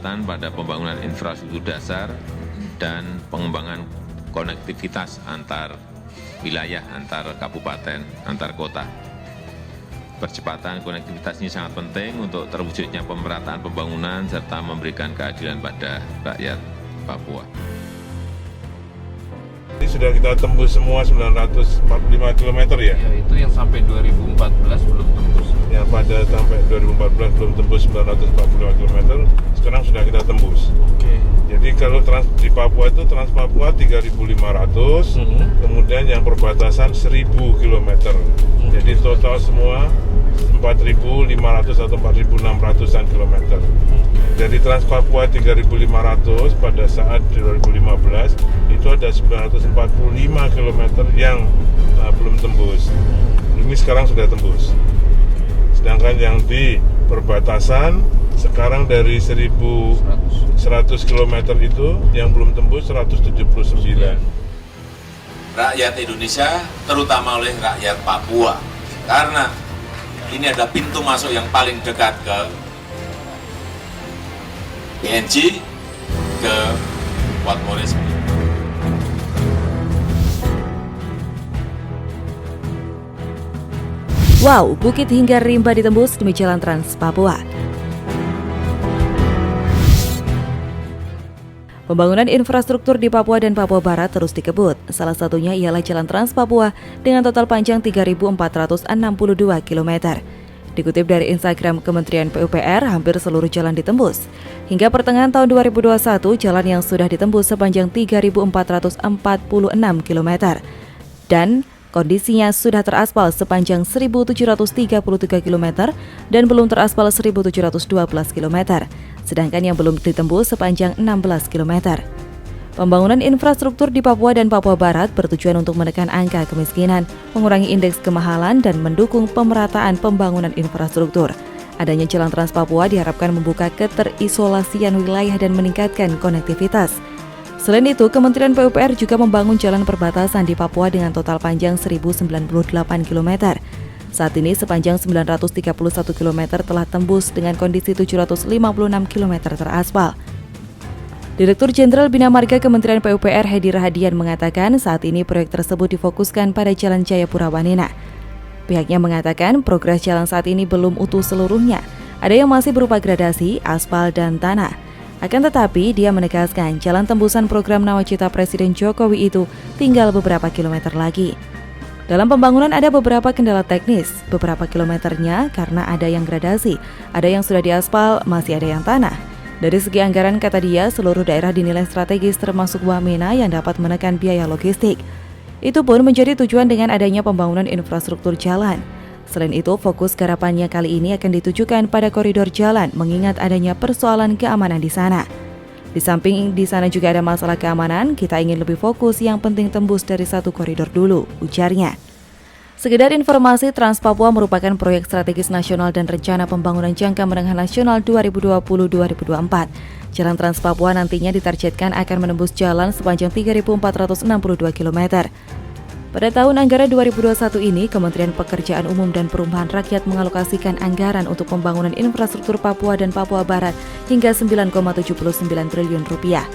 percepatan pada pembangunan infrastruktur dasar dan pengembangan konektivitas antar wilayah, antar kabupaten, antar kota. Percepatan konektivitas ini sangat penting untuk terwujudnya pemerataan pembangunan serta memberikan keadilan pada rakyat Papua. Ini sudah kita tembus semua 945 km ya? Ya, itu yang sampai 2014 belum tembus. Yang pada sampai 2014 belum tembus 945 km, sekarang sudah kita tembus. Oke. Jadi kalau di Papua itu Trans Papua 3.500, kemudian yang perbatasan 1.000 km. Jadi total semua 4.500 atau 4.600-an kilometer. Dari Trans Papua 3.500 pada saat 2015 itu ada 945 km yang belum tembus. Ini sekarang sudah tembus. Sedangkan yang di perbatasan sekarang dari 1.100 km itu yang belum tembus 179. Rakyat Indonesia, terutama oleh rakyat Papua, karena ini adalah pintu masuk yang paling dekat ke PNG, ke Port Moresby. Wow, bukit hingga rimba ditembus demi jalan Trans Papua. Pembangunan infrastruktur di Papua dan Papua Barat terus dikebut. Salah satunya ialah Jalan Trans Papua dengan total panjang 3.462 km. Dikutip dari Instagram Kementerian PUPR, hampir seluruh jalan ditembus. Hingga pertengahan tahun 2021, jalan yang sudah ditembus sepanjang 3.446 km. Dan kondisinya sudah teraspal sepanjang 1.733 km dan belum teraspal 1.712 km. Sedangkan yang belum ditembus sepanjang 16 km. Pembangunan infrastruktur di Papua dan Papua Barat bertujuan untuk menekan angka kemiskinan, mengurangi indeks kemahalan, dan mendukung pemerataan pembangunan infrastruktur. Adanya Jalan Trans Papua diharapkan membuka keterisolasian wilayah dan meningkatkan konektivitas. Selain itu, Kementerian PUPR juga membangun jalan perbatasan di Papua dengan total panjang 1.098 km. Saat ini sepanjang 931 km telah tembus dengan kondisi 756 km teraspal. Direktur Jenderal Bina Marga Kementerian PUPR Hedi Rahadian mengatakan saat ini proyek tersebut difokuskan pada Jalan Jayapura Wanena. Pihaknya mengatakan progres jalan saat ini belum utuh seluruhnya. Ada yang masih berupa gradasi, aspal, dan tanah. Akan tetapi, dia menegaskan jalan tembusan program Nawacita Presiden Jokowi itu tinggal beberapa kilometer lagi. Dalam pembangunan ada beberapa kendala teknis, beberapa kilometernya karena ada yang gradasi, ada yang sudah diaspal, masih ada yang tanah. Dari segi anggaran, kata dia, seluruh daerah dinilai strategis termasuk Wamena yang dapat menekan biaya logistik. Itu pun menjadi tujuan dengan adanya pembangunan infrastruktur jalan. Selain itu, fokus garapannya kali ini akan ditujukan pada koridor jalan mengingat adanya persoalan keamanan di sana. Di samping di sana juga ada masalah keamanan, kita ingin lebih fokus yang penting tembus dari satu koridor dulu, ujarnya. Sekedar informasi, Trans Papua merupakan proyek strategis nasional dan rencana pembangunan jangka menengah nasional 2020-2024. Jalan Trans Papua nantinya ditargetkan akan menembus jalan sepanjang 3.462 km. Pada tahun anggaran 2021 ini, Kementerian Pekerjaan Umum dan Perumahan Rakyat mengalokasikan anggaran untuk pembangunan infrastruktur Papua dan Papua Barat hingga 9,79 triliun rupiah.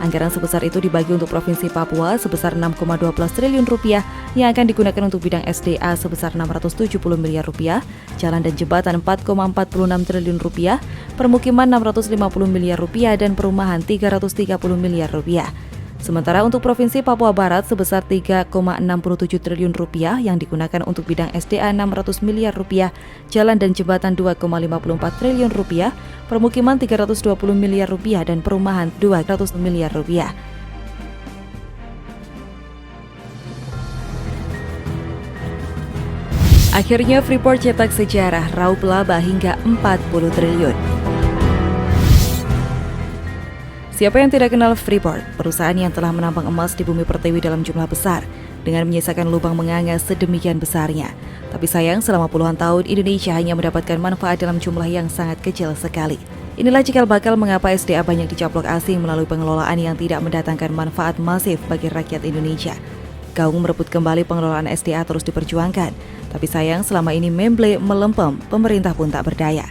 Anggaran sebesar itu dibagi untuk Provinsi Papua sebesar 6,12 triliun rupiah yang akan digunakan untuk bidang SDA sebesar 670 miliar rupiah, jalan dan jembatan 4,46 triliun rupiah, permukiman 650 miliar rupiah, dan perumahan 330 miliar rupiah. Sementara untuk Provinsi Papua Barat sebesar 3,67 triliun rupiah yang digunakan untuk bidang SDA 600 miliar rupiah, jalan dan jembatan 2,54 triliun rupiah, permukiman 320 miliar rupiah, dan perumahan 200 miliar rupiah. Akhirnya Freeport cetak sejarah, raup laba hingga 40 triliun. Siapa yang tidak kenal Freeport, perusahaan yang telah menambang emas di bumi pertiwi dalam jumlah besar dengan menyisakan lubang menganga sedemikian besarnya. Tapi sayang, selama puluhan tahun Indonesia hanya mendapatkan manfaat dalam jumlah yang sangat kecil sekali. Inilah cikal bakal mengapa SDA banyak dicaplok asing melalui pengelolaan yang tidak mendatangkan manfaat masif bagi rakyat Indonesia. Gaung merebut kembali pengelolaan SDA terus diperjuangkan, tapi sayang selama ini memble melempem, pemerintah pun tak berdaya.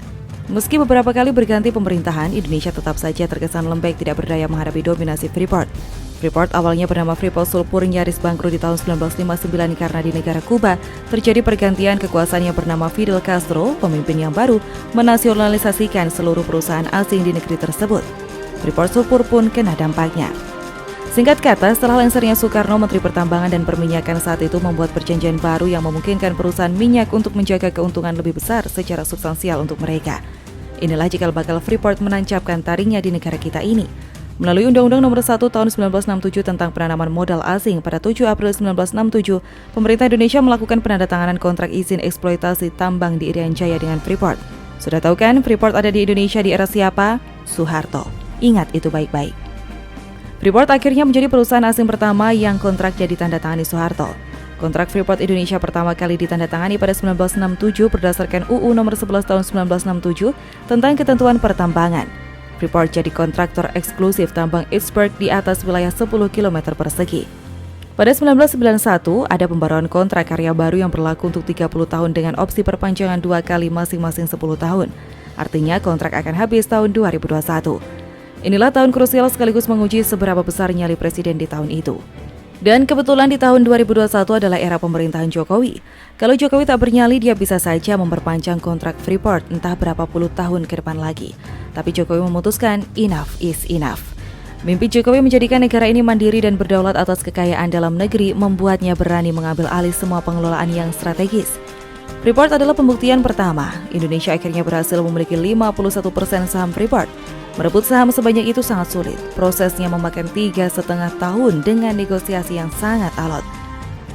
Meski beberapa kali berganti pemerintahan, Indonesia tetap saja terkesan lembek tidak berdaya menghadapi dominasi Freeport. Freeport awalnya bernama Freeport Sulfur nyaris bangkrut di tahun 1959 karena di negara Kuba terjadi pergantian kekuasaan yang bernama Fidel Castro, pemimpin yang baru, menasionalisasikan seluruh perusahaan asing di negeri tersebut. Freeport Sulfur pun kena dampaknya. Singkat kata, setelah lengsernya Soekarno, Menteri Pertambangan dan Perminyakan saat itu membuat perjanjian baru yang memungkinkan perusahaan minyak untuk menjaga keuntungan lebih besar secara substansial untuk mereka. Inilah cikal bakal Freeport menancapkan taringnya di negara kita ini. Melalui Undang-Undang Nomor 1 Tahun 1967 tentang penanaman modal asing pada 7 April 1967, pemerintah Indonesia melakukan penandatanganan kontrak izin eksploitasi tambang di Irian Jaya dengan Freeport. Sudah tahu kan Freeport ada di Indonesia di era siapa? Soeharto. Ingat itu baik-baik. Freeport akhirnya menjadi perusahaan asing pertama yang kontraknya ditandatangani Soeharto. Kontrak Freeport Indonesia pertama kali ditandatangani pada 1967 berdasarkan UU Nomor 11 Tahun 1967 tentang ketentuan pertambangan. Freeport jadi kontraktor eksklusif tambang iceberg di atas wilayah 10 km persegi. Pada 1991, ada pembaruan kontrak karya baru yang berlaku untuk 30 tahun dengan opsi perpanjangan 2 kali masing-masing 10 tahun. Artinya kontrak akan habis tahun 2021. Inilah tahun krusial sekaligus menguji seberapa besar nyali presiden di tahun itu. Dan kebetulan di tahun 2021 adalah era pemerintahan Jokowi. Kalau Jokowi tak bernyali, dia bisa saja memperpanjang kontrak Freeport entah berapa puluh tahun ke depan lagi. Tapi Jokowi memutuskan enough is enough. Mimpi Jokowi menjadikan negara ini mandiri dan berdaulat atas kekayaan dalam negeri membuatnya berani mengambil alih semua pengelolaan yang strategis. Freeport adalah pembuktian pertama. Indonesia akhirnya berhasil memiliki 51% saham Freeport. Merebut saham sebanyak itu sangat sulit. Prosesnya memakan 3,5 tahun dengan negosiasi yang sangat alot.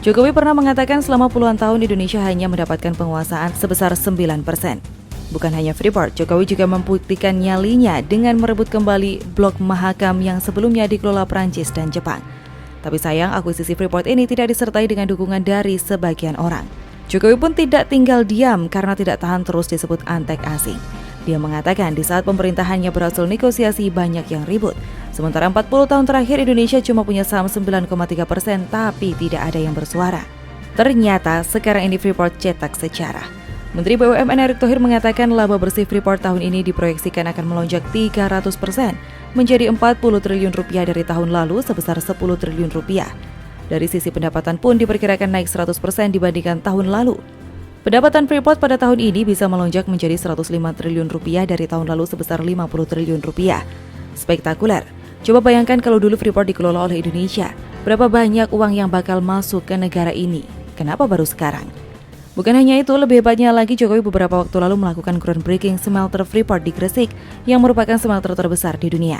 Jokowi pernah mengatakan selama puluhan tahun Indonesia hanya mendapatkan penguasaan sebesar 9%. Bukan hanya Freeport, Jokowi juga membuktikan nyalinya dengan merebut kembali Blok Mahakam yang sebelumnya dikelola Prancis dan Jepang. Tapi sayang, akuisisi Freeport ini tidak disertai dengan dukungan dari sebagian orang. Jokowi pun tidak tinggal diam karena tidak tahan terus disebut antek asing. Dia mengatakan di saat pemerintahannya berhasil negosiasi banyak yang ribut. Sementara 40 tahun terakhir Indonesia cuma punya saham 9,3% tapi tidak ada yang bersuara. Ternyata sekarang ini Freeport cetak sejarah. Menteri BUMN Erick Thohir mengatakan laba bersih Freeport tahun ini diproyeksikan akan melonjak 300% menjadi 40 triliun rupiah dari tahun lalu sebesar 10 triliun rupiah. Dari sisi pendapatan pun diperkirakan naik 100% dibandingkan tahun lalu. Pendapatan Freeport pada tahun ini bisa melonjak menjadi 105 triliun rupiah dari tahun lalu sebesar 50 triliun rupiah. Spektakuler. Coba bayangkan kalau dulu Freeport dikelola oleh Indonesia, berapa banyak uang yang bakal masuk ke negara ini? Kenapa baru sekarang? Bukan hanya itu, lebih hebatnya lagi Jokowi beberapa waktu lalu melakukan groundbreaking smelter Freeport di Gresik yang merupakan smelter terbesar di dunia.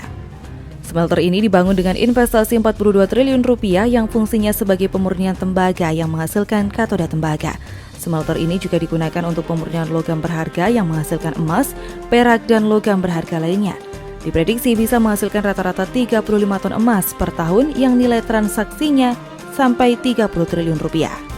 Smelter ini dibangun dengan investasi 42 triliun rupiah yang fungsinya sebagai pemurnian tembaga yang menghasilkan katoda tembaga. Smelter ini juga digunakan untuk pemurnian logam berharga yang menghasilkan emas, perak, dan logam berharga lainnya. Diprediksi bisa menghasilkan rata-rata 35 ton emas per tahun yang nilai transaksinya sampai 30 triliun rupiah.